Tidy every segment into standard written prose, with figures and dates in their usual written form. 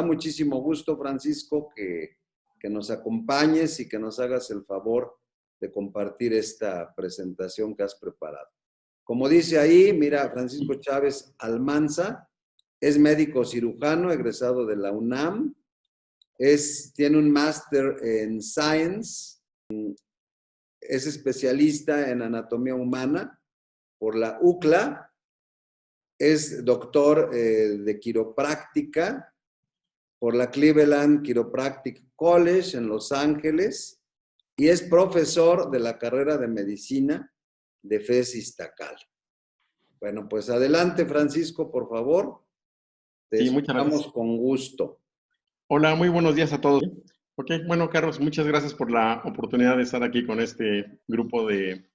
da muchísimo gusto, Francisco, que nos acompañes y que nos hagas el favor de compartir esta presentación que has preparado. Como dice ahí, mira, Francisco Chávez Almanza es médico cirujano, egresado de la UNAM, tiene un máster en Science, es especialista en anatomía humana por la UCLA, es doctor de quiropráctica por la Cleveland Chiropractic College en Los Ángeles y es profesor de la carrera de medicina de FES Iztacal. Bueno, pues adelante, Francisco, por favor. Te Sí, muchas gracias. escuchamos con gusto. Hola, muy buenos días a todos. Ok, bueno, Carlos, muchas gracias por la oportunidad de estar aquí con este grupo de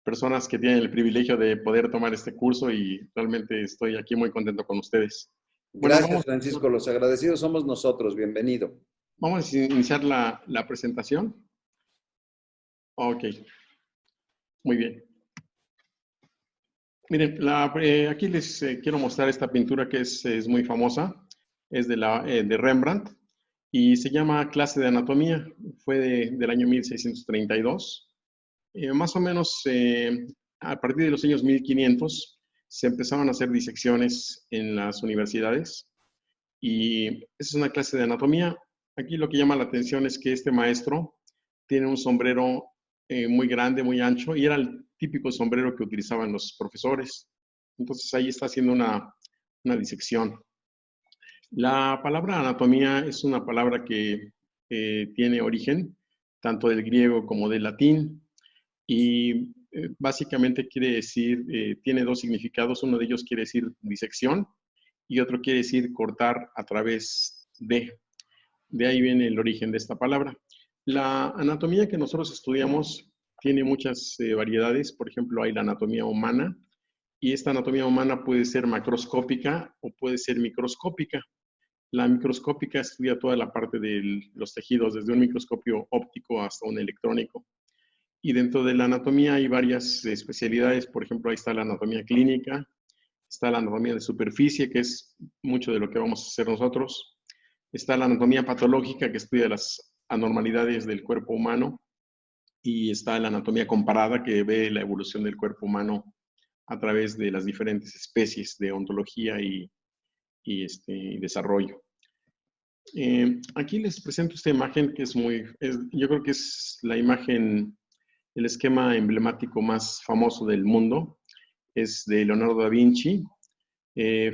personas que tienen el privilegio de poder tomar este curso y realmente estoy aquí muy contento con ustedes. Bueno, Gracias, Francisco. Los agradecidos somos nosotros. Bienvenido. Vamos a iniciar la presentación. Ok, muy bien. Miren, aquí les quiero mostrar esta pintura que es muy famosa. Es de Rembrandt y se llama Clase de Anatomía. Fue del año 1632. Más o menos a partir de los años 1500 se empezaron a hacer disecciones en las universidades y esa es una clase de anatomía. Aquí lo que llama la atención es que este maestro tiene un sombrero muy grande, muy ancho, y era el típico sombrero que utilizaban los profesores. Entonces ahí está haciendo una disección. La palabra anatomía es una palabra que tiene origen tanto del griego como del latín y básicamente quiere decir, tiene dos significados. Uno de ellos quiere decir disección y otro quiere decir cortar a través de. De ahí viene el origen de esta palabra. La anatomía que nosotros estudiamos tiene muchas variedades. Por ejemplo, hay la anatomía humana y esta anatomía humana puede ser macroscópica o puede ser microscópica. La microscópica estudia toda la parte de los tejidos, desde un microscopio óptico hasta un electrónico. Y dentro de la anatomía hay varias especialidades. Por ejemplo, ahí está la anatomía clínica, está la anatomía de superficie, que es mucho de lo que vamos a hacer nosotros. Está la anatomía patológica, que estudia las anormalidades del cuerpo humano. Y está la anatomía comparada, que ve la evolución del cuerpo humano a través de las diferentes especies de ontología y desarrollo. Aquí les presento esta imagen que yo creo que es la imagen, el esquema emblemático más famoso del mundo. Es de Leonardo da Vinci.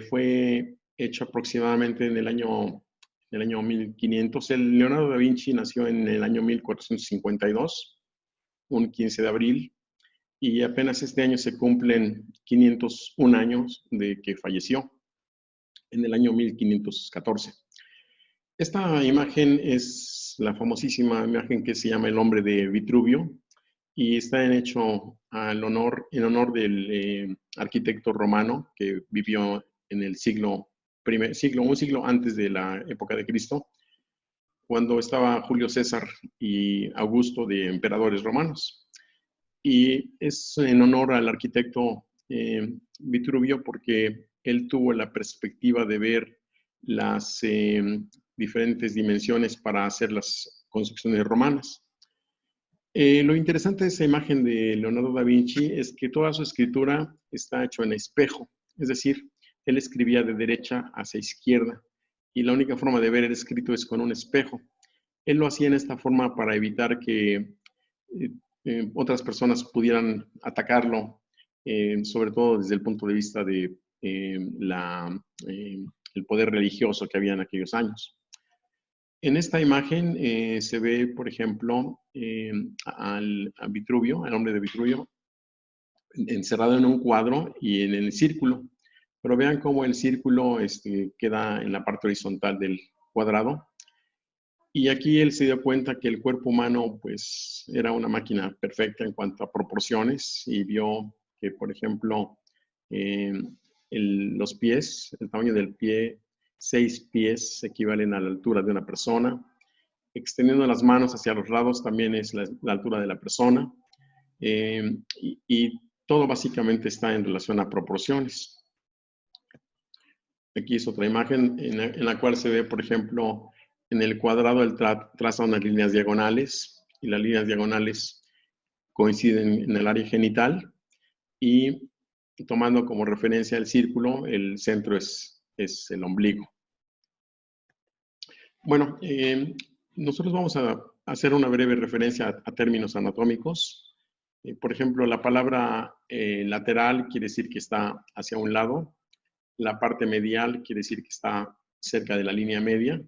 Fue hecho aproximadamente en el año 1500. Leonardo da Vinci nació en el año 1452, un 15 de abril, y apenas este año se cumplen 501 años de que falleció, en el año 1514. Esta imagen es la famosísima imagen que se llama El hombre de Vitruvio y está hecho en honor del arquitecto romano que vivió en el un siglo antes de la época de Cristo, cuando estaba Julio César y Augusto de emperadores romanos. Y es en honor al arquitecto Vitruvio porque él tuvo la perspectiva de ver las diferentes dimensiones para hacer las construcciones romanas. Lo interesante de esa imagen de Leonardo da Vinci es que toda su escritura está hecha en espejo, es decir, él escribía de derecha hacia izquierda y la única forma de ver el escrito es con un espejo. Él lo hacía en esta forma para evitar que otras personas pudieran atacarlo, sobre todo desde el punto de vista de el poder religioso que había en aquellos años. En esta imagen se ve, por ejemplo, a Vitruvio, al hombre de Vitruvio, encerrado en un cuadro y en el círculo. Pero vean cómo el círculo queda en la parte horizontal del cuadrado. Y aquí él se dio cuenta que el cuerpo humano pues era una máquina perfecta en cuanto a proporciones y vio que, por ejemplo, los pies, el tamaño del pie, 6 pies equivalen a la altura de una persona. Extendiendo las manos hacia los lados también es la altura de la persona. Y todo básicamente está en relación a proporciones. Aquí es otra imagen en la cual se ve, por ejemplo, en el cuadrado él traza unas líneas diagonales y las líneas diagonales coinciden en el área genital y tomando como referencia el círculo, el centro es el ombligo. Bueno, nosotros vamos a hacer una breve referencia a términos anatómicos. Por ejemplo, la palabra lateral quiere decir que está hacia un lado. La parte medial quiere decir que está cerca de la línea media.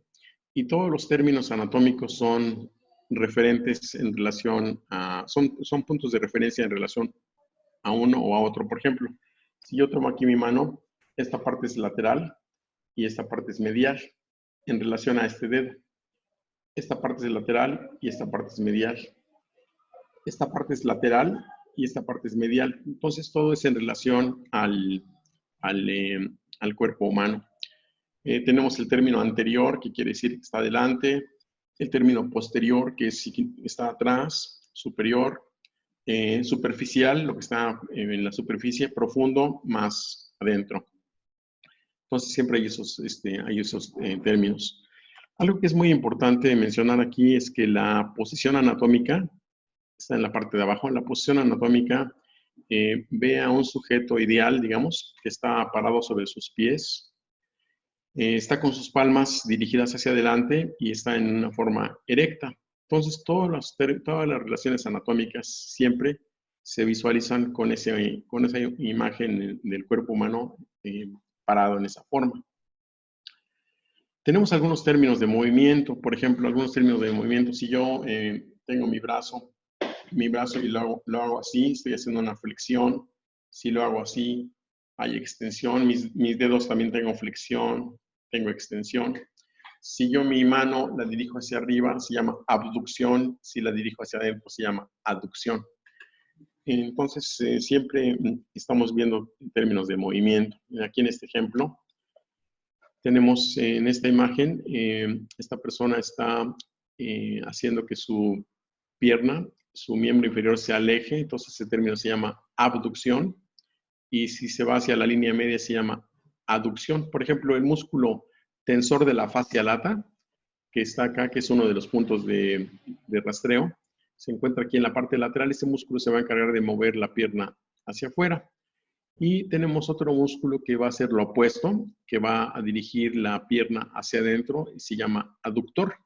Y todos los términos anatómicos son referentes en relación a, son puntos de referencia en relación a uno o a otro. Por ejemplo, si yo tomo aquí mi mano, esta parte es lateral y esta parte es medial en relación a este dedo. Esta parte es lateral y esta parte es medial. Esta parte es lateral y esta parte es medial. Entonces, todo es en relación al cuerpo humano. Tenemos el término anterior, que quiere decir que está adelante. El término posterior, que está atrás. Superior. Superficial, lo que está en la superficie. Profundo, más adentro. Entonces, siempre hay esos términos. Algo que es muy importante mencionar aquí es que la posición anatómica está en la parte de abajo. La posición anatómica ve a un sujeto ideal, digamos, que está parado sobre sus pies. Está con sus palmas dirigidas hacia adelante y está en una forma erecta. Entonces, todas las relaciones anatómicas siempre se visualizan con esa imagen del cuerpo humano parado en esa forma. Tenemos algunos términos de movimiento. Por ejemplo, algunos términos de movimiento. Si yo tengo mi brazo y lo hago así, estoy haciendo una flexión. Si lo hago así, hay extensión. Mis dedos también tengo flexión, tengo extensión. Si yo mi mano la dirijo hacia arriba, se llama abducción. Si la dirijo hacia adentro, se llama aducción. Entonces, siempre estamos viendo términos de movimiento. Aquí en este ejemplo, tenemos en esta imagen, esta persona está haciendo que su pierna, su miembro inferior se aleje, entonces ese término se llama abducción, y si se va hacia la línea media se llama aducción. Por ejemplo, el músculo tensor de la fascia lata, que está acá, que es uno de los puntos de rastreo, se encuentra aquí en la parte lateral. Ese músculo se va a encargar de mover la pierna hacia afuera. Y tenemos otro músculo que va a hacer lo opuesto, que va a dirigir la pierna hacia adentro, y se llama aductor,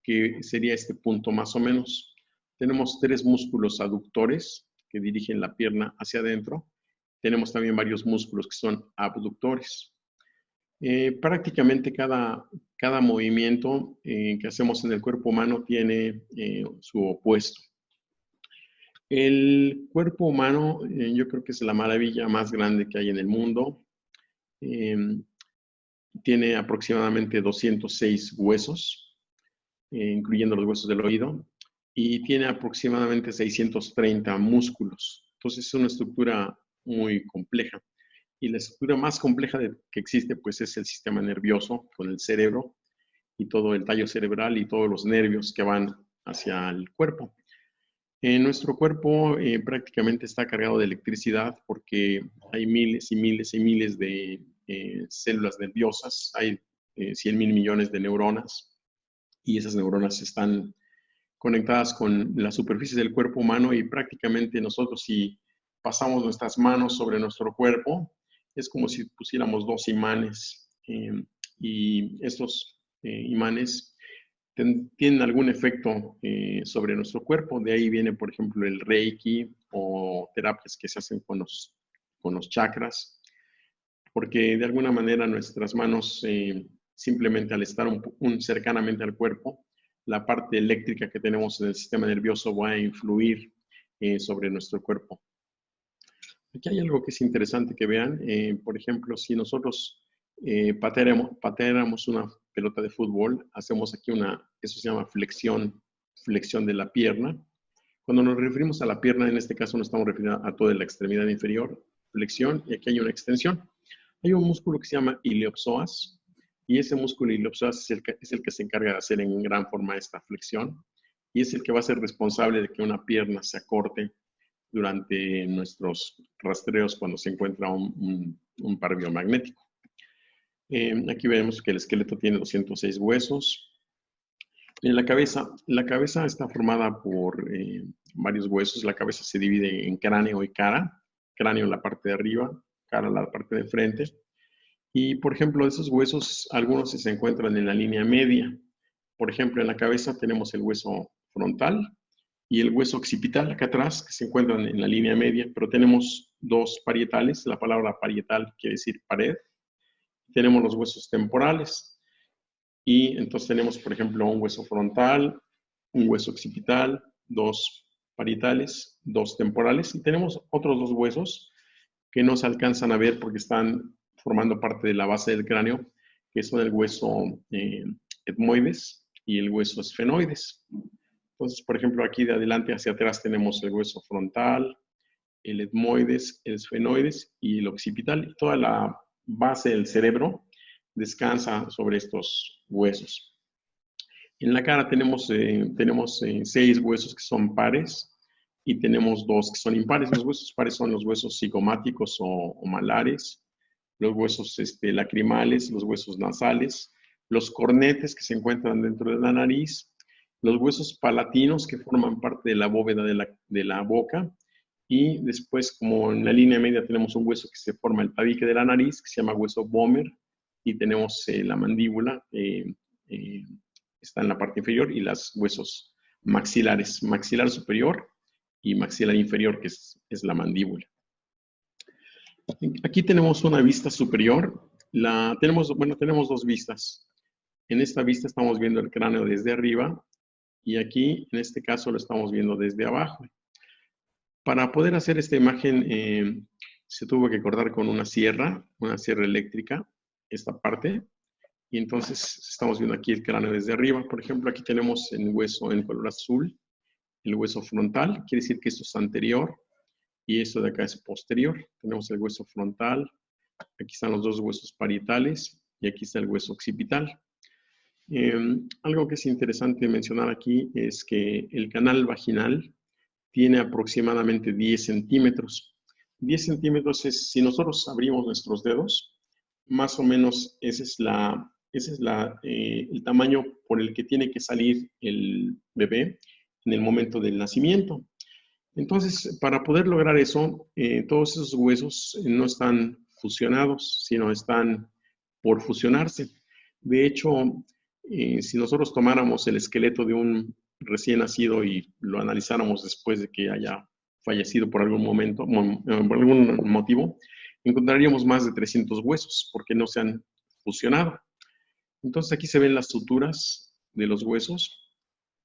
que sería este punto más o menos. Tenemos 3 músculos aductores que dirigen la pierna hacia adentro. Tenemos también varios músculos que son abductores. Prácticamente cada movimiento que hacemos en el cuerpo humano tiene su opuesto. El cuerpo humano, yo creo que es la maravilla más grande que hay en el mundo. Tiene aproximadamente 206 huesos, incluyendo los huesos del oído, y tiene aproximadamente 630 músculos. Entonces es una estructura muy compleja. Y la estructura más compleja que existe, pues, es el sistema nervioso, con el cerebro y todo el tallo cerebral y todos los nervios que van hacia el cuerpo. Nuestro cuerpo prácticamente está cargado de electricidad porque hay miles y miles y miles de células nerviosas, hay 100,000 millones de neuronas, y esas neuronas están conectadas con la superficie del cuerpo humano, y prácticamente nosotros, si pasamos nuestras manos sobre nuestro cuerpo, es como si pusiéramos 2 imanes, y estos imanes tienen algún efecto sobre nuestro cuerpo. De ahí viene, por ejemplo, el Reiki o terapias que se hacen con los chakras, porque de alguna manera nuestras manos, simplemente al estar cercanamente al cuerpo, la parte eléctrica que tenemos en el sistema nervioso va a influir sobre nuestro cuerpo. Aquí hay algo que es interesante que vean. Por ejemplo, si nosotros pateáramos una pelota de fútbol, hacemos aquí eso se llama flexión de la pierna. Cuando nos referimos a la pierna, en este caso nos estamos refiriendo a toda la extremidad inferior, flexión, y aquí hay una extensión. Hay un músculo que se llama iliopsoas, y ese músculo iliopsoas es el que se encarga de hacer en gran forma esta flexión, y es el que va a ser responsable de que una pierna se acorte durante nuestros rastreos cuando se encuentra un par biomagnético. Aquí vemos que el esqueleto tiene 206 huesos. En la cabeza está formada por varios huesos. La cabeza se divide en cráneo y cara. Cráneo en la parte de arriba, cara en la parte de frente. Y, por ejemplo, de esos huesos, algunos se encuentran en la línea media. Por ejemplo, en la cabeza tenemos el hueso frontal y el hueso occipital acá atrás, que se encuentran en la línea media, pero tenemos dos parietales. La palabra parietal quiere decir pared. Tenemos los huesos temporales. Y entonces tenemos, por ejemplo, un hueso frontal, un hueso occipital, dos parietales, dos temporales, y tenemos otros dos huesos que no se alcanzan a ver porque están formando parte de la base del cráneo, que son el hueso etmoides y el hueso esfenoides. Entonces, por ejemplo, aquí de adelante hacia atrás tenemos el hueso frontal, el etmoides, el esfenoides y el occipital. Y toda la base del cerebro descansa sobre estos huesos. En la cara tenemos 6 huesos que son pares y tenemos 2 que son impares. Los huesos pares son los huesos cigomáticos o malares, los huesos lacrimales, los huesos nasales, los cornetes que se encuentran dentro de la nariz, los huesos palatinos que forman parte de la bóveda de la boca, y después, como en la línea media, tenemos un hueso que se forma el tabique de la nariz, que se llama hueso Bomer, y tenemos la mandíbula, está en la parte inferior, y los huesos maxilares, maxilar superior y maxilar inferior, que es la mandíbula. Aquí tenemos una vista superior. Tenemos 2 vistas. En esta vista estamos viendo el cráneo desde arriba, y aquí, en este caso, lo estamos viendo desde abajo. Para poder hacer esta imagen, se tuvo que cortar con una sierra eléctrica, esta parte. Y entonces estamos viendo aquí el cráneo desde arriba. Por ejemplo, aquí tenemos el hueso en color azul, el hueso frontal. Quiere decir que esto es anterior y esto de acá es posterior. Tenemos el hueso frontal. Aquí están los 2 huesos parietales y aquí está el hueso occipital. Algo que es interesante mencionar aquí es que el canal vaginal tiene aproximadamente 10 centímetros. 10 centímetros es, si nosotros abrimos nuestros dedos, más o menos ese es el tamaño por el que tiene que salir el bebé en el momento del nacimiento. Entonces, para poder lograr eso, todos esos huesos no están fusionados, sino están por fusionarse. De hecho, si nosotros tomáramos el esqueleto de un recién nacido y lo analizáramos después de que haya fallecido por algún momento, por algún motivo, encontraríamos más de 300 huesos porque no se han fusionado. Entonces aquí se ven las suturas de los huesos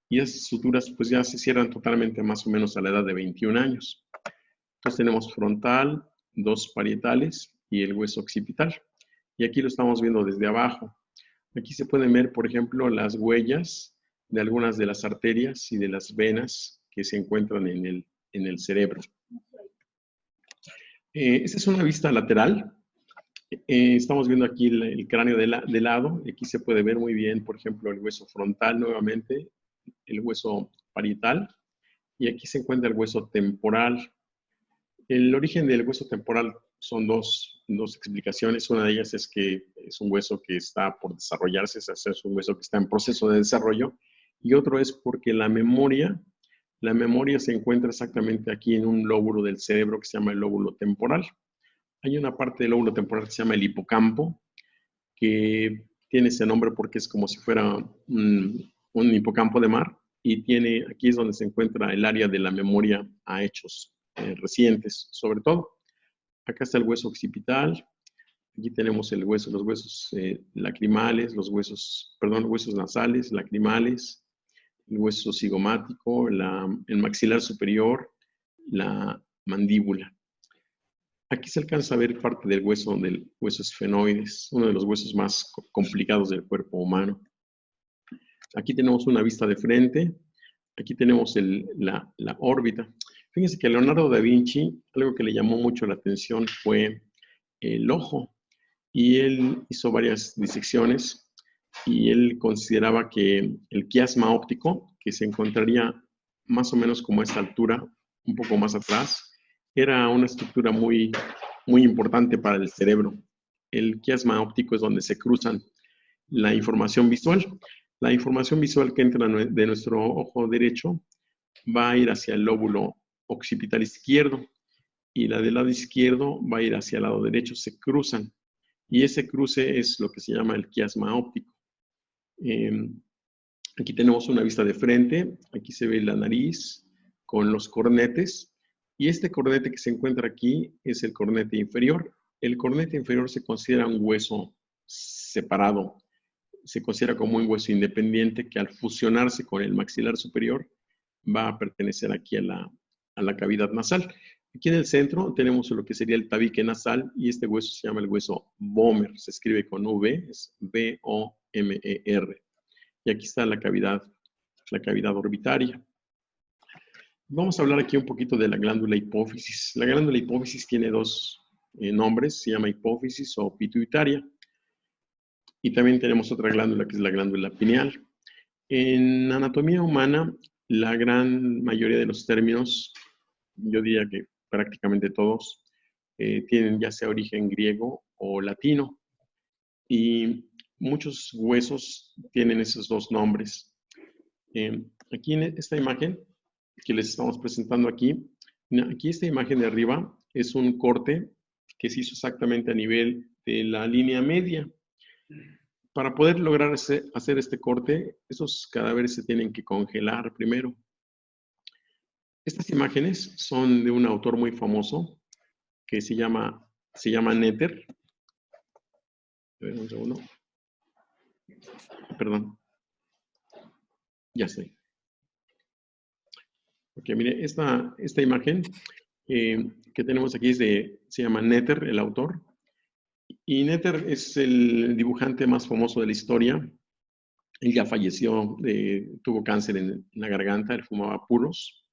y esas suturas pues ya se cierran totalmente más o menos a la edad de 21 años. Entonces tenemos frontal, 2 parietales y el hueso occipital. Y aquí lo estamos viendo desde abajo. Aquí se pueden ver, por ejemplo, las huellas de algunas de las arterias y de las venas que se encuentran en el cerebro. Esta es una vista lateral. Estamos viendo aquí el cráneo de lado. Aquí se puede ver muy bien, por ejemplo, el hueso frontal nuevamente, el hueso parietal. Y aquí se encuentra el hueso temporal. El origen del hueso temporal son dos explicaciones. Una de ellas es que es un hueso que está por desarrollarse, es un hueso que está en proceso de desarrollo. Y otro es porque la memoria se encuentra exactamente aquí en un lóbulo del cerebro que se llama el lóbulo temporal. Hay una parte del lóbulo temporal que se llama el hipocampo, que tiene ese nombre porque es como si fuera un hipocampo de mar, y aquí es donde se encuentra el área de la memoria a hechos recientes, sobre todo. Acá está el hueso occipital, aquí tenemos los huesos lacrimales, huesos nasales, lacrimales, el hueso cigomático, el maxilar superior, la mandíbula. Aquí se alcanza a ver parte del hueso esfenoides, uno de los huesos más complicados del cuerpo humano. Aquí tenemos una vista de frente, aquí tenemos la órbita. Fíjense que a Leonardo da Vinci, algo que le llamó mucho la atención fue el ojo, y él hizo varias disecciones, y él consideraba que el quiasma óptico, que se encontraría más o menos como a esta altura, un poco más atrás, era una estructura muy, muy importante para el cerebro. el quiasma óptico es donde se cruzan la información visual. La información visual que entra de nuestro ojo derecho va a ir hacia el lóbulo occipital izquierdo y la del lado izquierdo va a ir hacia el lado derecho, se cruzan. Y ese cruce es lo que se llama el quiasma óptico. Aquí tenemos una vista de frente, aquí se ve la nariz con los cornetes, y este cornete que se encuentra aquí es el cornete inferior. El cornete inferior se considera un hueso separado, se considera como un hueso independiente que al fusionarse con el maxilar superior va a pertenecer aquí a la cavidad nasal. Aquí en el centro tenemos lo que sería el tabique nasal y este hueso se llama el hueso Vomer, se escribe con V, es V-O-M-E-R. Y aquí está la cavidad orbitaria. Vamos a hablar aquí un poquito de la glándula hipófisis. La glándula hipófisis tiene dos nombres, se llama hipófisis o pituitaria. Y también tenemos otra glándula que es la glándula pineal. En anatomía humana, la gran mayoría de los términos, yo diría que prácticamente todos, tienen ya sea origen griego o latino. Y muchos huesos tienen esos dos nombres. Aquí en esta imagen que les estamos presentando aquí esta imagen de arriba es un corte que se hizo exactamente a nivel de la línea media. Para poder lograr hacer este corte, esos cadáveres se tienen que congelar primero. Estas imágenes son de un autor muy famoso que se llama Netter. A ver, un segundo. Perdón. Ya estoy. Ok, mire, esta imagen que tenemos aquí se llama Netter, el autor. Y Netter es el dibujante más famoso de la historia. Él ya falleció, tuvo cáncer en la garganta, él fumaba puros.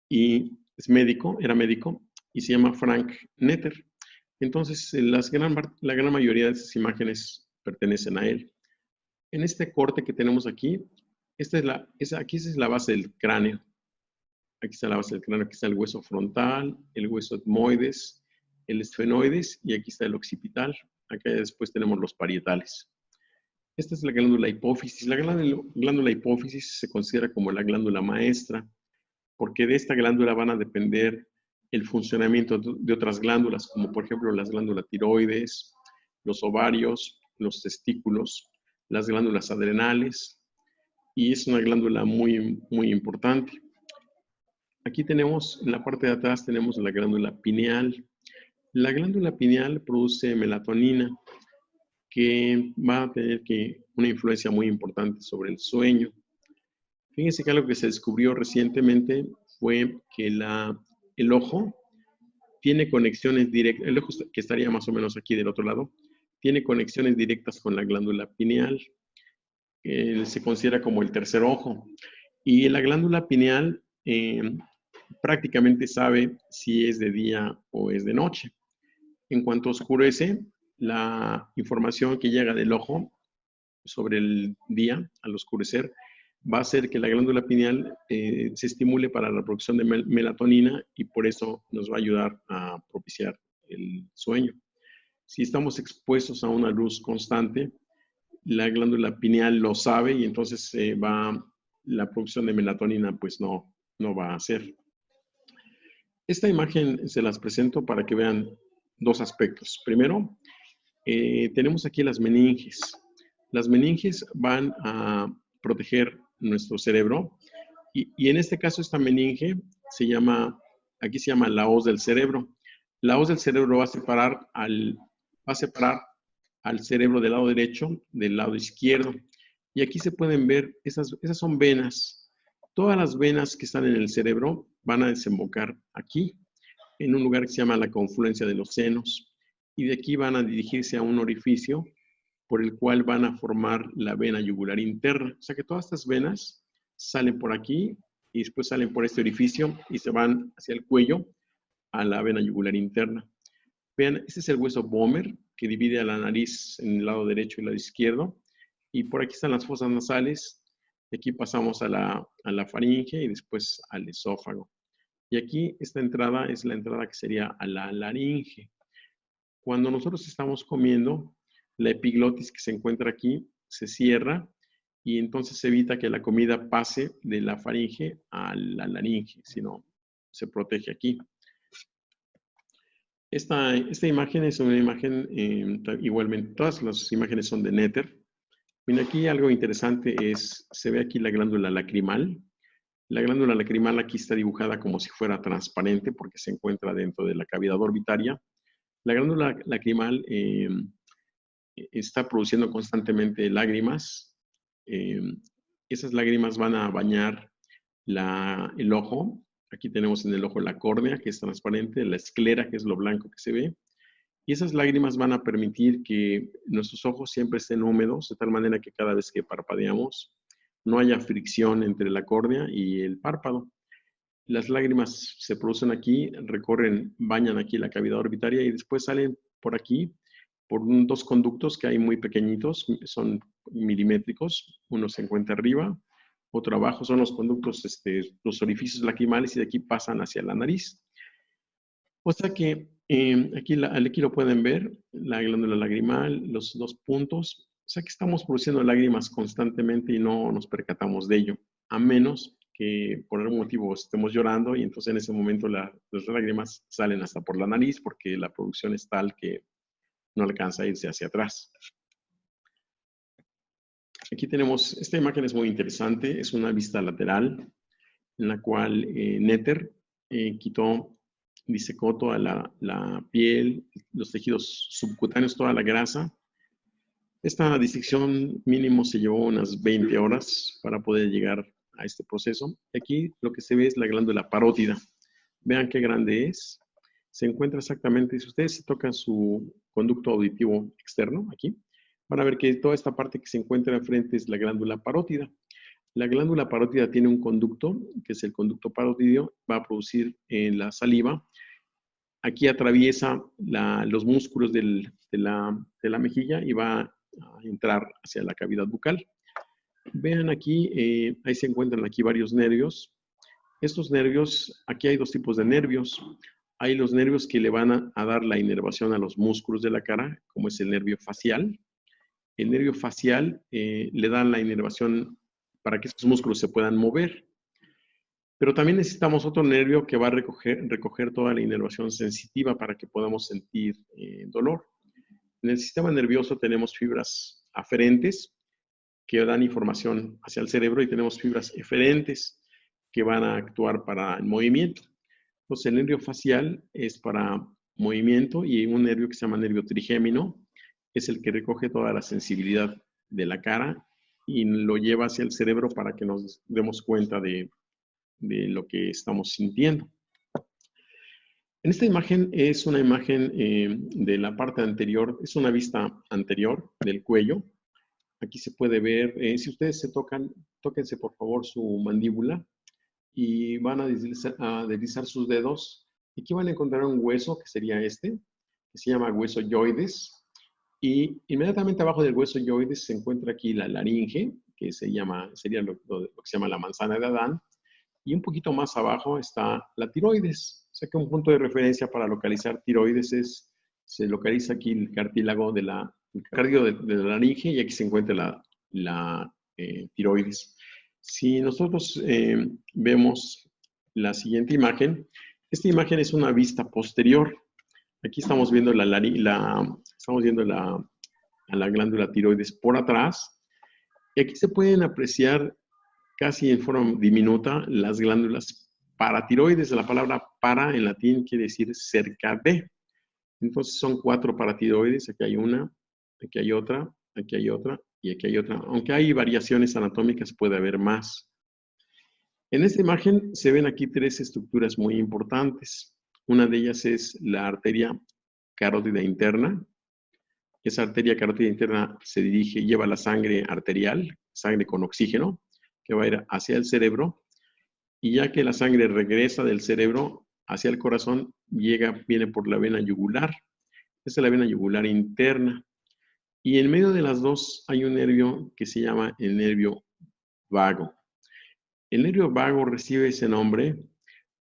Y es médico, era médico, y se llama Frank Netter. Entonces, la gran mayoría de esas imágenes pertenecen a él. En este corte que tenemos aquí, aquí es la base del cráneo. Aquí está la base del cráneo, aquí está el hueso frontal, el hueso etmoides, el esfenoides y aquí está el occipital. Acá después tenemos los parietales. Esta es la glándula hipófisis. La glándula hipófisis se considera como la glándula maestra porque de esta glándula van a depender el funcionamiento de otras glándulas, como por ejemplo las glándulas tiroides, los ovarios, los testículos, las glándulas adrenales, y es una glándula muy, muy importante. Aquí tenemos, en la parte de atrás tenemos la glándula pineal. La glándula pineal produce melatonina, que va a tener una influencia muy importante sobre el sueño. Fíjense que algo que se descubrió recientemente fue que el ojo tiene conexiones directas, el ojo que estaría más o menos aquí del otro lado, tiene conexiones directas con la glándula pineal. Se considera como el tercer ojo. Y la glándula pineal prácticamente sabe si es de día o es de noche. En cuanto oscurece, la información que llega del ojo sobre el día, al oscurecer, va a hacer que la glándula pineal se estimule para la producción de melatonina y por eso nos va a ayudar a propiciar el sueño. Si estamos expuestos a una luz constante, la glándula pineal lo sabe y entonces la producción de melatonina pues no va a hacer. Esta imagen se las presento para que vean dos aspectos. Primero, tenemos aquí las meninges. Las meninges van a proteger nuestro cerebro y en este caso esta meninge aquí se llama la hoz del cerebro. La hoz del cerebro va a separar al cerebro del lado derecho del lado izquierdo. Y aquí se pueden ver, esas son venas. Todas las venas que están en el cerebro van a desembocar aquí, en un lugar que se llama la confluencia de los senos. Y de aquí van a dirigirse a un orificio por el cual van a formar la vena yugular interna. O sea que todas estas venas salen por aquí y después salen por este orificio y se van hacia el cuello a la vena yugular interna. Vean, este es el hueso Vomer que divide a la nariz en el lado derecho y el lado izquierdo. Y por aquí están las fosas nasales. Y aquí pasamos a la faringe y después al esófago. Y aquí esta entrada es la entrada que sería a la laringe. Cuando nosotros estamos comiendo, la epiglotis que se encuentra aquí se cierra y entonces se evita que la comida pase de la faringe a la laringe, sino se protege aquí. Esta imagen es una imagen, igualmente, todas las imágenes son de Netter. Mira, aquí algo interesante es, se ve aquí la glándula lacrimal. La glándula lacrimal aquí está dibujada como si fuera transparente porque se encuentra dentro de la cavidad orbitaria. La glándula lacrimal está produciendo constantemente lágrimas. Esas lágrimas van a bañar el ojo. Aquí tenemos en el ojo la córnea, que es transparente, la esclera, que es lo blanco que se ve. Y esas lágrimas van a permitir que nuestros ojos siempre estén húmedos, de tal manera que cada vez que parpadeamos no haya fricción entre la córnea y el párpado. Las lágrimas se producen aquí, recorren, bañan aquí la cavidad orbitaria y después salen por aquí, por dos conductos que hay muy pequeñitos, son milimétricos. Uno se encuentra arriba, otro abajo, son los conductos, los orificios lacrimales, y de aquí pasan hacia la nariz. O sea que aquí lo pueden ver, la glándula lagrimal, los dos puntos. O sea que estamos produciendo lágrimas constantemente y no nos percatamos de ello, a menos que por algún motivo estemos llorando y entonces en ese momento las lágrimas salen hasta por la nariz porque la producción es tal que no alcanza a irse hacia atrás. Aquí tenemos, esta imagen es muy interesante, es una vista lateral en la cual Netter disecó toda la piel, los tejidos subcutáneos, toda la grasa. Esta disección mínimo se llevó unas 20 horas para poder llegar a este proceso. Aquí lo que se ve es la glándula parótida. Vean qué grande es. Se encuentra exactamente, si ustedes se tocan su conducto auditivo externo, aquí, van a ver que toda esta parte que se encuentra enfrente es la glándula parótida. La glándula parótida tiene un conducto, que es el conducto parótido, va a producir la saliva. Aquí atraviesa los músculos de la mejilla y va a entrar hacia la cavidad bucal. Vean aquí, ahí se encuentran aquí varios nervios. Estos nervios, aquí hay dos tipos de nervios. Hay los nervios que le van a dar la inervación a los músculos de la cara, como es el nervio facial. El nervio facial le da la inervación para que esos músculos se puedan mover. Pero también necesitamos otro nervio que va a recoger toda la inervación sensitiva para que podamos sentir dolor. En el sistema nervioso tenemos fibras aferentes que dan información hacia el cerebro y tenemos fibras eferentes que van a actuar para el movimiento. Entonces el nervio facial es para movimiento y un nervio que se llama nervio trigémino es el que recoge toda la sensibilidad de la cara y lo lleva hacia el cerebro para que nos demos cuenta de lo que estamos sintiendo. En esta imagen es una imagen de la parte anterior, es una vista anterior del cuello. Aquí se puede ver, si ustedes se tocan, tóquense por favor su mandíbula y van a deslizar sus dedos. Aquí van a encontrar un hueso que sería que se llama hueso yoides. Y inmediatamente abajo del hueso yoides se encuentra aquí la laringe, que sería lo que se llama la manzana de Adán. Y un poquito más abajo está la tiroides. O sea que un punto de referencia para localizar tiroides se localiza aquí el cartílago el cardio de la laringe y aquí se encuentra la tiroides. Si nosotros vemos la siguiente imagen, esta imagen es una vista posterior. Aquí estamos viendo a la glándula tiroides por atrás. Y aquí se pueden apreciar casi en forma diminuta las glándulas paratiroides. La palabra para en latín quiere decir cerca de. Entonces son 4 paratiroides. Aquí hay una, aquí hay otra, aquí hay otra y aquí hay otra. Aunque hay variaciones anatómicas, puede haber más. En esta imagen se ven aquí 3 estructuras muy importantes. Una de ellas es la arteria carótida interna. Esa arteria carótida interna lleva la sangre arterial, sangre con oxígeno, que va a ir hacia el cerebro. Y ya que la sangre regresa del cerebro hacia el corazón, viene por la vena yugular. Esta es la vena yugular interna. Y en medio de las dos hay un nervio que se llama el nervio vago. El nervio vago recibe ese nombre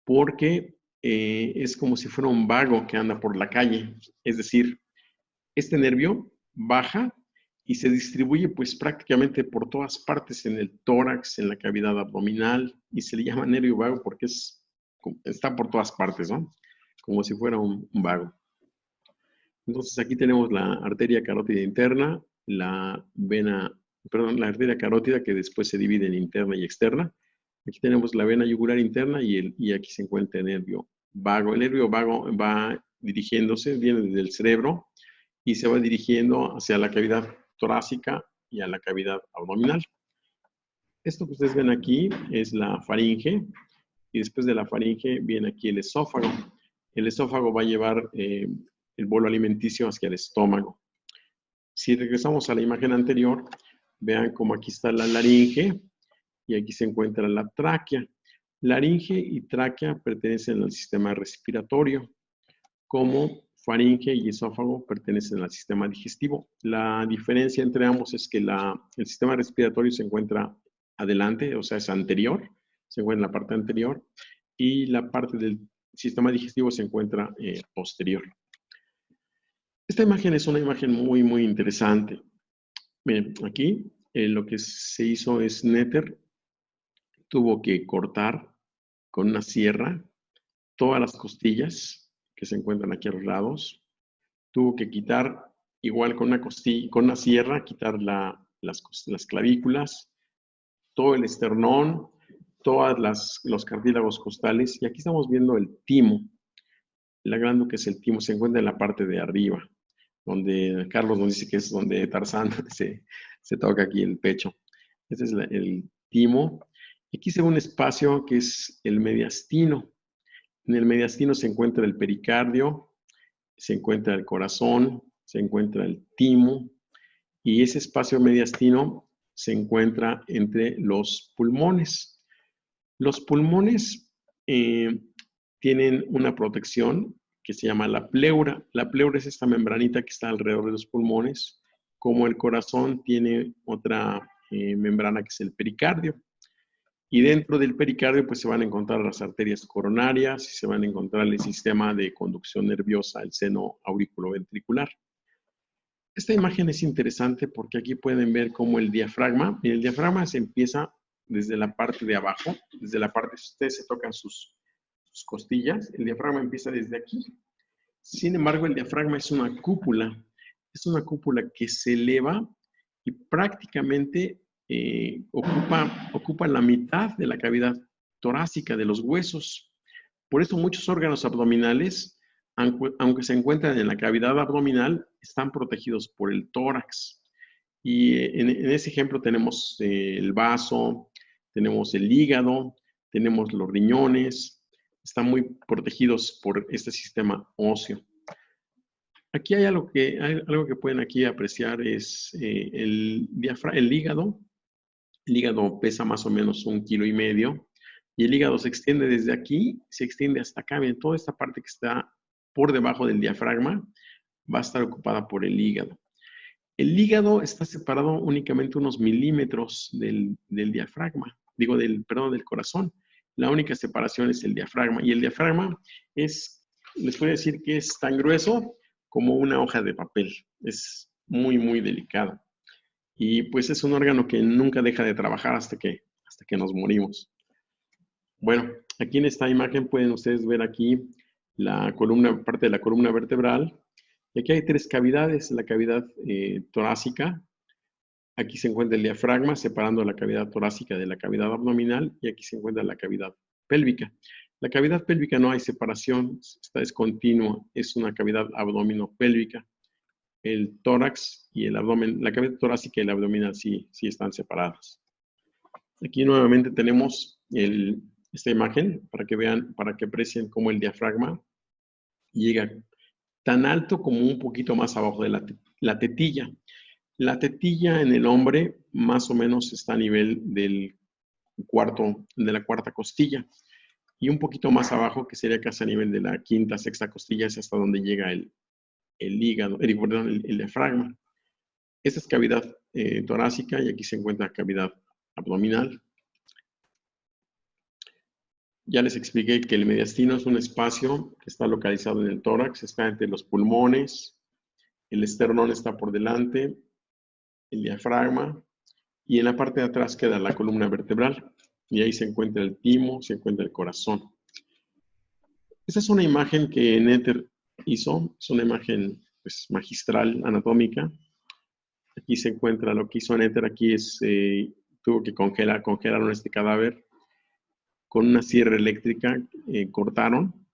porque es como si fuera un vago que anda por la calle. Es decir, Este nervio baja y se distribuye pues prácticamente por todas partes en el tórax, en la cavidad abdominal, y se le llama nervio vago porque está por todas partes, ¿no? Como si fuera un vago. Entonces aquí tenemos la arteria carótida interna, la arteria carótida que después se divide en interna y externa. Aquí tenemos la vena yugular interna y aquí se encuentra el nervio vago. El nervio vago va dirigiéndose, viene desde el cerebro y se va dirigiendo hacia la cavidad torácica y a la cavidad abdominal. Esto que ustedes ven aquí es la faringe y después de la faringe viene aquí el esófago. El esófago va a llevar el bolo alimenticio hacia el estómago. Si regresamos a la imagen anterior, vean cómo aquí está la laringe y aquí se encuentra la tráquea. Laringe y tráquea pertenecen al sistema respiratorio, como faringe y esófago pertenecen al sistema digestivo. La diferencia entre ambos es que el sistema respiratorio se encuentra adelante, o sea, es anterior, se encuentra en la parte anterior, y la parte del sistema digestivo se encuentra posterior. Esta imagen es una imagen muy, muy interesante. Miren, aquí lo que se hizo es Netter tuvo que cortar con una sierra todas las costillas que se encuentran aquí a los lados. Tuvo que quitar, igual con una sierra, quitar las clavículas, todo el esternón, todos los cartílagos costales. Y aquí estamos viendo el timo. La glándula que es el timo se encuentra en la parte de arriba, donde Carlos nos dice que es donde Tarzán se toca aquí el pecho. Este es el timo. Aquí se ve un espacio que es el mediastino. En el mediastino se encuentra el pericardio, se encuentra el corazón, se encuentra el timo, y ese espacio mediastino se encuentra entre los pulmones. Los pulmones tienen una protección que se llama la pleura. La pleura es esta membranita que está alrededor de los pulmones, como el corazón tiene otra membrana que es el pericardio. Y dentro del pericardio pues se van a encontrar las arterias coronarias y se van a encontrar el sistema de conducción nerviosa, el seno auriculoventricular. Esta imagen es interesante porque aquí pueden ver cómo el diafragma se empieza desde la parte de abajo, desde la parte, si ustedes se tocan sus costillas, el diafragma empieza desde aquí. Sin embargo, el diafragma es una cúpula que se eleva y prácticamente ocupa la mitad de la cavidad torácica de los huesos. Por eso muchos órganos abdominales, aunque se encuentran en la cavidad abdominal, están protegidos por el tórax. Y en ese ejemplo tenemos el vaso, tenemos el hígado, tenemos los riñones, están muy protegidos por este sistema óseo. Aquí hay algo que pueden aquí apreciar, es el hígado. El hígado pesa más o menos 1,5 kilos y el hígado se extiende desde aquí, se extiende hasta acá. Bien, toda esta parte que está por debajo del diafragma va a estar ocupada por el hígado. El hígado está separado únicamente unos milímetros del diafragma, del corazón. La única separación es el diafragma. Y el diafragma les voy a decir que es tan grueso como una hoja de papel. Es muy, muy delicado. Y pues es un órgano que nunca deja de trabajar hasta que nos morimos. Bueno, aquí en esta imagen pueden ustedes ver aquí parte de la columna vertebral. Y aquí hay 3 cavidades, la cavidad torácica. Aquí se encuentra el diafragma separando la cavidad torácica de la cavidad abdominal y aquí se encuentra la cavidad pélvica. La cavidad pélvica no hay separación, es continua, es una cavidad abdominopélvica. El tórax y el abdomen, la cavidad torácica y el abdominal sí están separadas. Aquí nuevamente tenemos esta imagen para que vean, para que aprecien cómo el diafragma llega tan alto como un poquito más abajo de la tetilla. La tetilla en el hombre más o menos está a nivel de la cuarta costilla y un poquito más abajo, que sería casi a nivel de la quinta, sexta costilla, es hasta donde llega el diafragma. Esta es cavidad torácica y aquí se encuentra cavidad abdominal. Ya les expliqué que el mediastino es un espacio que está localizado en el tórax, está entre los pulmones, el esternón está por delante, el diafragma, y en la parte de atrás queda la columna vertebral. Y ahí se encuentra el timo, se encuentra el corazón. Esta es una imagen que Netter hizo, es una imagen pues, magistral, anatómica. Aquí se encuentra lo que hizo Netter, aquí es, tuvo que congelaron este cadáver con una sierra eléctrica, cortaron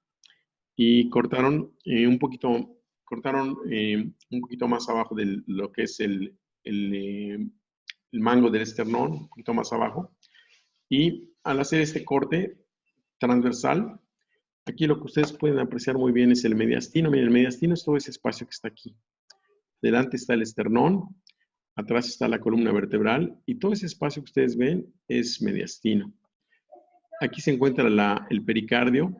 un poquito, un poquito más abajo de lo que es el mango del esternón, un poquito más abajo. Y al hacer este corte transversal, aquí lo que ustedes pueden apreciar muy bien es el mediastino. Miren, el mediastino es todo ese espacio que está aquí. Delante está el esternón, atrás está la columna vertebral y todo ese espacio que ustedes ven es mediastino. Aquí se encuentra el pericardio,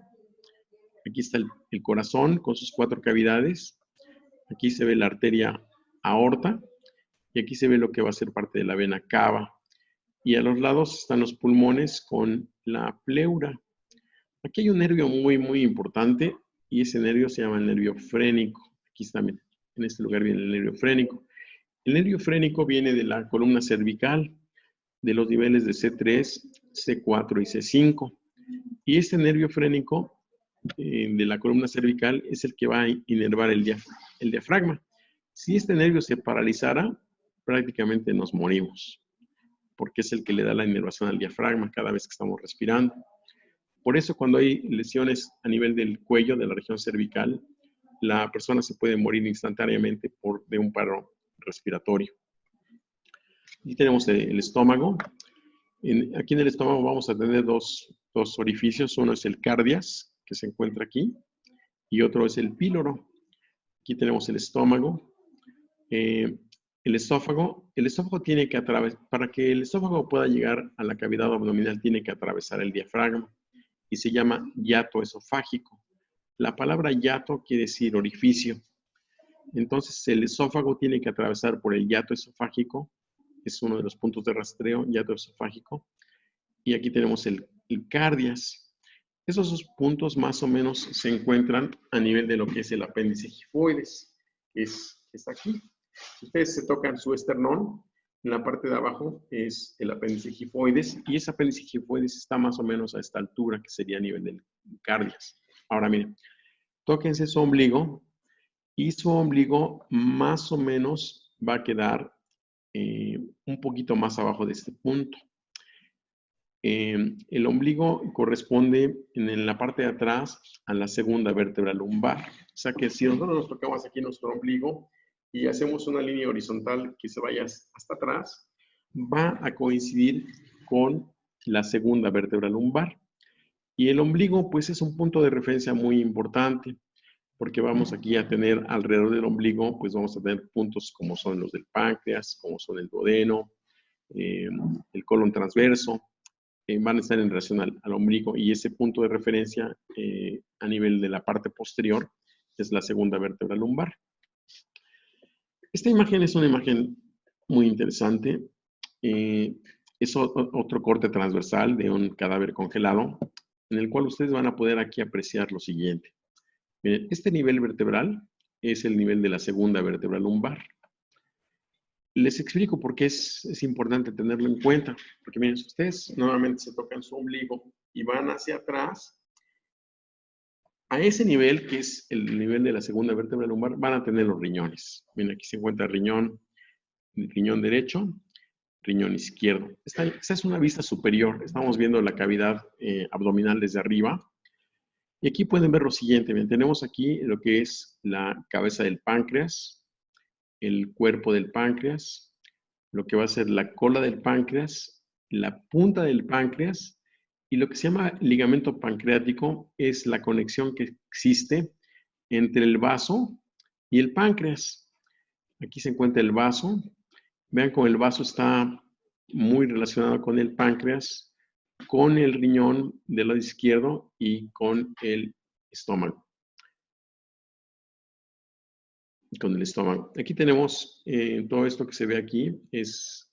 aquí está el corazón con sus 4 cavidades, aquí se ve la arteria aorta y aquí se ve lo que va a ser parte de la vena cava. Y a los lados están los pulmones con la pleura. Aquí hay un nervio muy, muy importante y ese nervio se llama el nervio frénico. Aquí está, en este lugar viene el nervio frénico. El nervio frénico viene de la columna cervical, de los niveles de C3, C4 y C5. Y este nervio frénico de la columna cervical es el que va a inervar el diafragma. Si este nervio se paralizara, prácticamente nos morimos, porque es el que le da la inervación al diafragma cada vez que estamos respirando. Por eso cuando hay lesiones a nivel del cuello, de la región cervical, la persona se puede morir instantáneamente de un paro respiratorio. Aquí tenemos el estómago. Aquí en el estómago vamos a tener dos orificios. Uno es el cardias, que se encuentra aquí, y otro es el píloro. Aquí tenemos el estómago. El esófago tiene que atravesar, para que el esófago pueda llegar a la cavidad abdominal, tiene que atravesar el diafragma y se llama hiato esofágico. La palabra hiato quiere decir orificio. Entonces el esófago tiene que atravesar por el hiato esofágico, es uno de los puntos de rastreo, hiato esofágico. Y aquí tenemos el cardias. Esos 2 puntos más o menos se encuentran a nivel de lo que es el apéndice gifoides, que está aquí. Si ustedes se tocan su esternón, en la parte de abajo es el apéndice gifoides y ese apéndice gifoides está más o menos a esta altura, que sería a nivel del cardias. Ahora miren, tóquense su ombligo y su ombligo más o menos va a quedar un poquito más abajo de este punto. El ombligo corresponde en la parte de atrás a la segunda vértebra lumbar. O sea que si nosotros nos tocamos aquí nuestro ombligo y hacemos una línea horizontal que se vaya hasta atrás, va a coincidir con la segunda vértebra lumbar. Y el ombligo, pues, es un punto de referencia muy importante, porque vamos aquí a tener alrededor del ombligo, pues vamos a tener puntos como son los del páncreas, como son el duodeno, el colon transverso, van a estar en relación al ombligo, y ese punto de referencia a nivel de la parte posterior es la segunda vértebra lumbar. Esta imagen es una imagen muy interesante. Es otro corte transversal de un cadáver congelado, en el cual ustedes van a poder aquí apreciar lo siguiente. Miren, este nivel vertebral es el nivel de la segunda vértebra lumbar. Les explico por qué es importante tenerlo en cuenta. Porque miren, si ustedes nuevamente se tocan su ombligo y van hacia atrás, a ese nivel, que es el nivel de la segunda vértebra lumbar, van a tener los riñones. Miren, aquí se encuentra el riñón derecho, riñón izquierdo. Esta es una vista superior. Estamos viendo la cavidad abdominal desde arriba. Y aquí pueden ver lo siguiente. Miren, tenemos aquí lo que es la cabeza del páncreas, el cuerpo del páncreas, lo que va a ser la cola del páncreas, la punta del páncreas, y lo que se llama ligamento pancreático es la conexión que existe entre el vaso y el páncreas. Aquí se encuentra el vaso. Vean cómo el vaso está muy relacionado con el páncreas, con el riñón del lado izquierdo y con el estómago. Con el estómago. Aquí tenemos todo esto que se ve aquí, es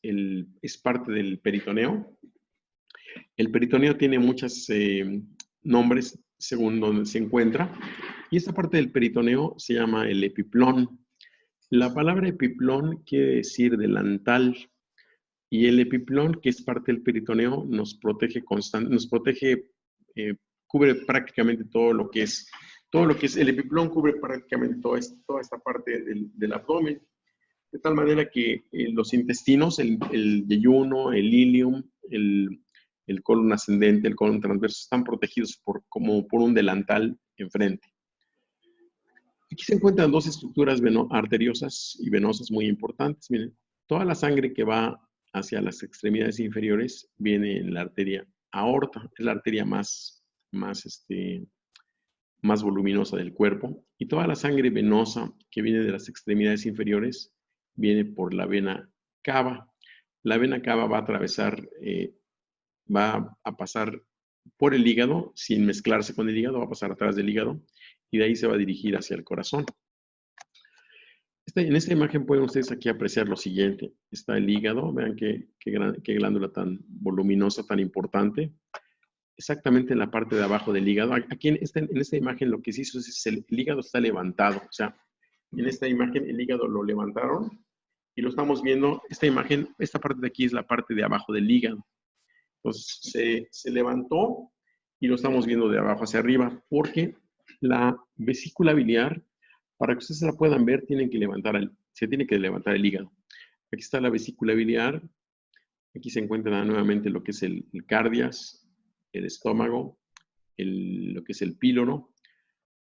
parte del peritoneo. El peritoneo tiene muchos nombres según donde se encuentra, y esta parte del peritoneo se llama el epiplón. La palabra epiplón quiere decir delantal. Y el epiplón, que es parte del peritoneo, nos protege cubre prácticamente el epiplón cubre prácticamente toda esta parte del abdomen, de tal manera que los intestinos, el yeyuno, el ilium, el colon ascendente, el colon transverso, están protegidos como por un delantal enfrente. Aquí se encuentran dos estructuras arteriosas y venosas muy importantes. Miren, toda la sangre que va hacia las extremidades inferiores viene en la arteria aorta, es la arteria más voluminosa del cuerpo, y toda la sangre venosa que viene de las extremidades inferiores viene por la vena cava. La vena cava va a pasar por el hígado, sin mezclarse con el hígado, va a pasar atrás del hígado, y de ahí se va a dirigir hacia el corazón. En esta imagen pueden ustedes aquí apreciar lo siguiente. Está el hígado, vean qué glándula tan voluminosa, tan importante. Exactamente en la parte de abajo del hígado. Aquí en esta imagen lo que se hizo es el hígado está levantado. O sea, en esta imagen el hígado lo levantaron y lo estamos viendo. Esta imagen, esta parte de aquí es la parte de abajo del hígado. Entonces se levantó y lo estamos viendo de abajo hacia arriba porque la vesícula biliar, para que ustedes la puedan ver, se tiene que levantar el hígado. Aquí está la vesícula biliar. Aquí se encuentra nuevamente lo que es el cardias, el estómago, lo que es el píloro.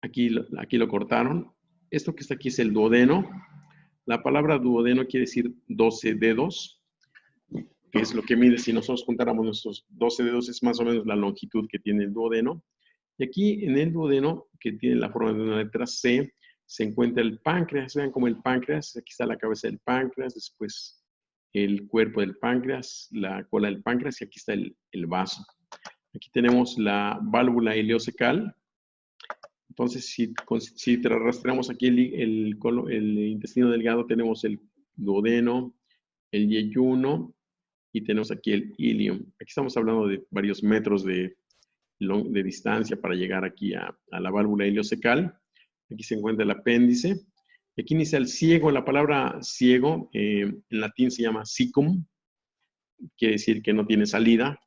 Aquí lo cortaron. Esto que está aquí es el duodeno. La palabra duodeno quiere decir 12 dedos, que es lo que mide. Si nosotros juntáramos nuestros 12 dedos, es más o menos la longitud que tiene el duodeno. Y aquí en el duodeno, que tiene la forma de una letra C, se encuentra el páncreas. Vean como el páncreas, aquí está la cabeza del páncreas, después el cuerpo del páncreas, la cola del páncreas, y aquí está el vaso. Aquí tenemos la válvula ileocecal. Entonces, si rastreamos aquí el intestino delgado, tenemos el duodeno, el yeyuno, y tenemos aquí el ilium. Aquí estamos hablando de varios metros de distancia para llegar aquí a la válvula ileocecal. Aquí se encuentra el apéndice. Aquí inicia el ciego. La palabra ciego en latín se llama cecum, quiere decir que no tiene salida,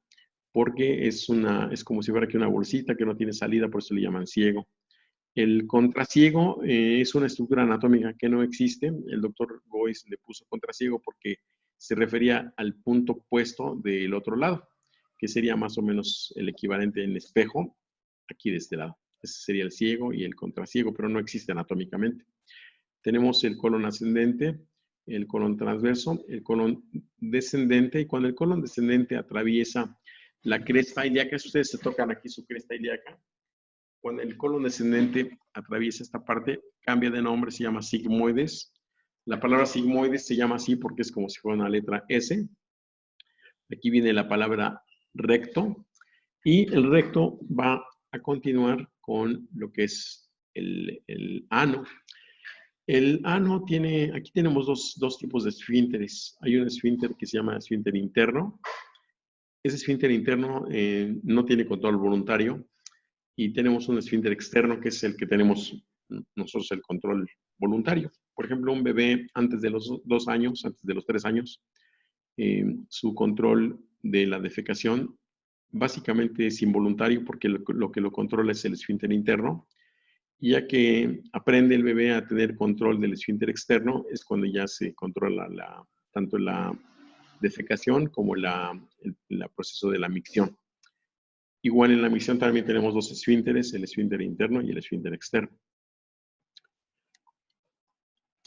porque es como si fuera que una bolsita que no tiene salida, por eso le llaman ciego. El contraciego es una estructura anatómica que no existe. El doctor Boyce le puso contraciego porque se refería al punto opuesto del otro lado, que sería más o menos el equivalente en espejo, aquí de este lado. Ese sería el ciego y el contraciego, pero no existe anatómicamente. Tenemos el colon ascendente, el colon transverso, el colon descendente, y cuando el colon descendente atraviesa la cresta ilíaca, si ustedes se tocan aquí su cresta ilíaca, cuando el colon descendente atraviesa esta parte, cambia de nombre, se llama sigmoides. La palabra sigmoides se llama así porque es como si fuera una letra S. Aquí viene la palabra recto, y el recto va a continuar con lo que es el ano. El ano aquí tenemos dos tipos de esfínteres. Hay un esfínter que se llama esfínter interno. Ese esfínter interno no tiene control voluntario, y tenemos un esfínter externo que es el que tenemos nosotros el control voluntario. Por ejemplo, un bebé antes de los 2 años, antes de los 3 años, su control de la defecación básicamente es involuntario porque lo que lo controla es el esfínter interno. Y ya que aprende el bebé a tener control del esfínter externo, es cuando ya se controla tanto la defecación como el proceso de la micción. Igual en la micción también tenemos 2 esfínteres, el esfínter interno y el esfínter externo.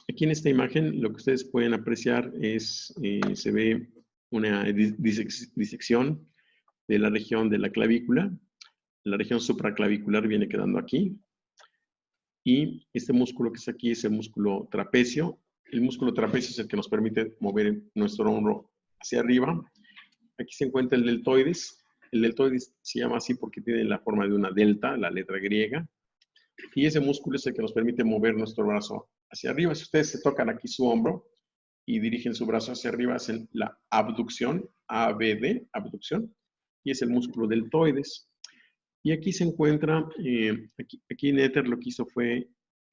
Aquí en esta imagen lo que ustedes pueden apreciar es, se ve una disección de la región de la clavícula. La región supraclavicular viene quedando aquí. Y este músculo que está aquí es el músculo trapecio. El músculo trapecio es el que nos permite mover nuestro hombro hacia arriba. Aquí se encuentra el deltoides. El deltoides se llama así porque tiene la forma de una delta, la letra griega. Y ese músculo es el que nos permite mover nuestro brazo hacia arriba. Si ustedes se tocan aquí su hombro y dirigen su brazo hacia arriba, hacen la abducción, ABD, abducción, y es el músculo deltoides. Y aquí se encuentra, aquí Nether lo que hizo fue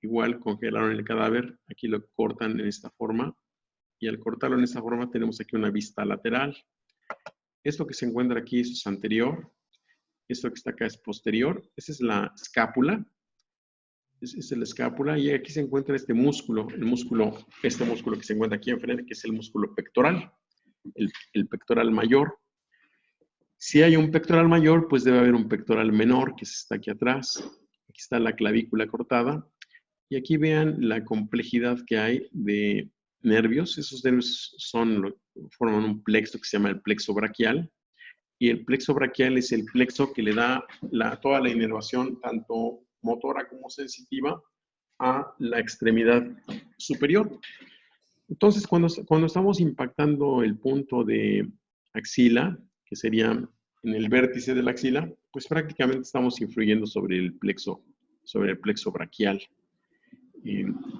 igual congelaron el cadáver, aquí lo cortan en esta forma, y al cortarlo en esta forma tenemos aquí una vista lateral. Esto que se encuentra aquí es anterior, esto que está acá es posterior, esa es la escápula, es la escápula, y aquí se encuentra este músculo, este músculo que se encuentra aquí enfrente, que es el músculo pectoral, el pectoral mayor. Si hay un pectoral mayor, pues debe haber un pectoral menor, que está aquí atrás. Aquí está la clavícula cortada. Y aquí vean la complejidad que hay de nervios. Esos nervios forman un plexo que se llama el plexo braquial. Y el plexo braquial es el plexo que le da toda la inervación, tanto motora como sensitiva, a la extremidad superior. Entonces, cuando estamos impactando el punto de axila, que sería en el vértice de la axila, pues prácticamente estamos influyendo sobre el plexo braquial.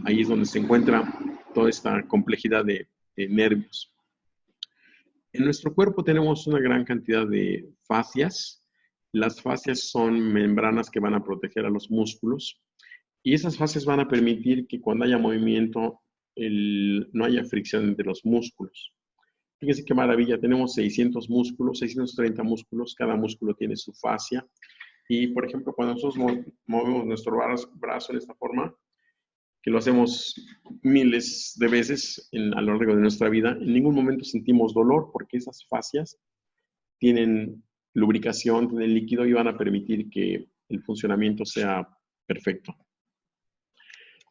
Ahí es donde se encuentra toda esta complejidad de nervios. En nuestro cuerpo tenemos una gran cantidad de fascias. Las fascias son membranas que van a proteger a los músculos y esas fascias van a permitir que cuando haya movimiento no haya fricción entre los músculos. Fíjense qué maravilla, tenemos 600 músculos, 630 músculos, cada músculo tiene su fascia. Y, por ejemplo, cuando nosotros movemos nuestro brazo en esta forma, que lo hacemos miles de veces a lo largo de nuestra vida, en ningún momento sentimos dolor porque esas fascias tienen lubricación, tienen líquido y van a permitir que el funcionamiento sea perfecto.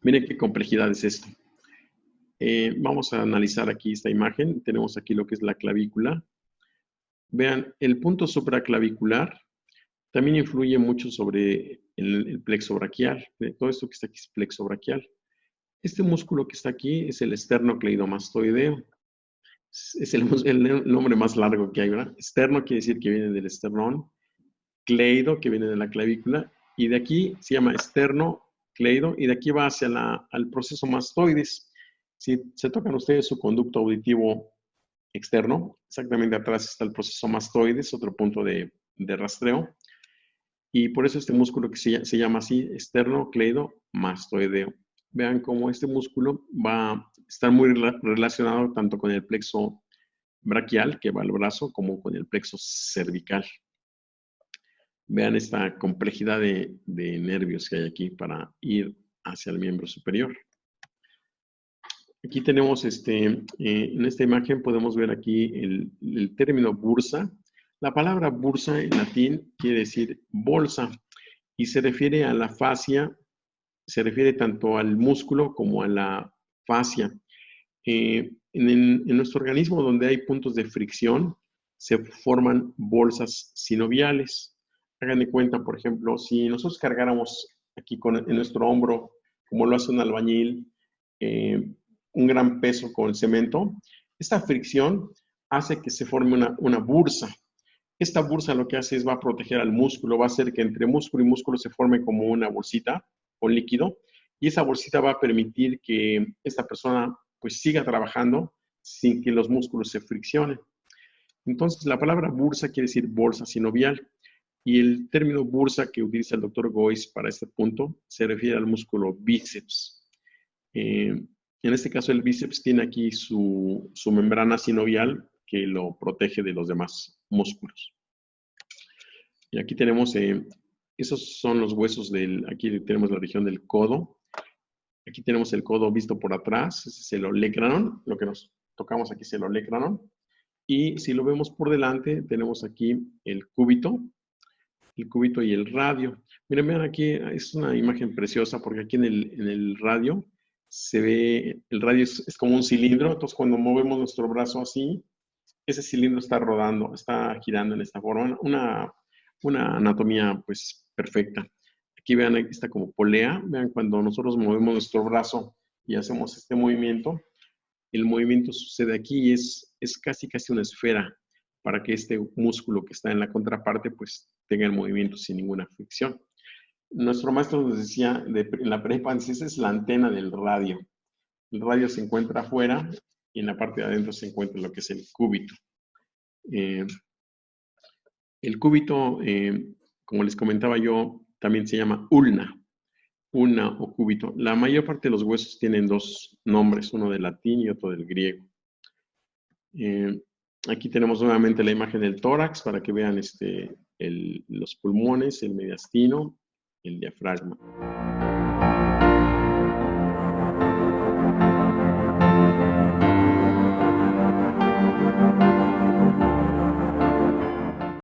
Miren qué complejidad es esto. Vamos a analizar aquí esta imagen. Tenemos aquí lo que es la clavícula. Vean, el punto supraclavicular también influye mucho sobre el plexo braquial. Todo esto que está aquí es plexo braquial. Este músculo que está aquí es el esternocleidomastoideo. Es el nombre más largo que hay, ¿verdad? Esterno quiere decir que viene del esternón, cleido que viene de la clavícula, y de aquí se llama esternocleido, y de aquí va hacia al proceso mastoides. Si se tocan ustedes su conducto auditivo externo, exactamente atrás está el proceso mastoides, otro punto de rastreo, y por eso este músculo que se llama así, esternocleidomastoideo. Vean cómo este músculo va a estar muy relacionado tanto con el plexo braquial, que va al brazo, como con el plexo cervical. Vean esta complejidad de nervios que hay aquí para ir hacia el miembro superior. Aquí tenemos, en esta imagen podemos ver aquí el término bursa. La palabra bursa en latín quiere decir bolsa y se refiere a la fascia, se refiere tanto al músculo como a la fascia. En nuestro organismo, donde hay puntos de fricción, se forman bolsas sinoviales. Hagan de cuenta, por ejemplo, si nosotros cargáramos aquí en nuestro hombro, como lo hace un albañil, un gran peso con el cemento, esta fricción hace que se forme una bursa. Esta bursa lo que hace es va a proteger al músculo, va a hacer que entre músculo y músculo se forme como una bolsita con líquido, y esa bolsita va a permitir que esta persona pues siga trabajando sin que los músculos se friccionen. Entonces, la palabra bursa quiere decir bolsa sinovial, y el término bursa que utiliza el doctor Gois para este punto se refiere al músculo bíceps. En este caso, el bíceps tiene aquí su membrana sinovial que lo protege de los demás músculos. Y aquí tenemos, esos son los huesos aquí tenemos la región del codo. Aquí tenemos el codo visto por atrás, ese es el olecranon, lo que nos tocamos aquí es el olecranon. Y si lo vemos por delante, tenemos aquí el cúbito y el radio. Miren, vean aquí, es una imagen preciosa porque aquí en el radio se ve, el radio es como un cilindro, entonces cuando movemos nuestro brazo así, ese cilindro está rodando, está girando en esta forma, una anatomía pues perfecta. Aquí vean, aquí está como polea, vean cuando nosotros movemos nuestro brazo y hacemos este movimiento, el movimiento sucede aquí y es casi una esfera para que este músculo que está en la contraparte pues tenga el movimiento sin ninguna fricción. Nuestro maestro nos decía en la prepa, esa es la antena del radio. El radio se encuentra afuera y en la parte de adentro se encuentra lo que es el cúbito. El cúbito, como les comentaba yo, también se llama ulna. una o cúbito. La mayor parte de los huesos tienen dos nombres, uno del latín y otro del griego. Aquí tenemos nuevamente la imagen del tórax para que vean los pulmones, el mediastino, el diafragma.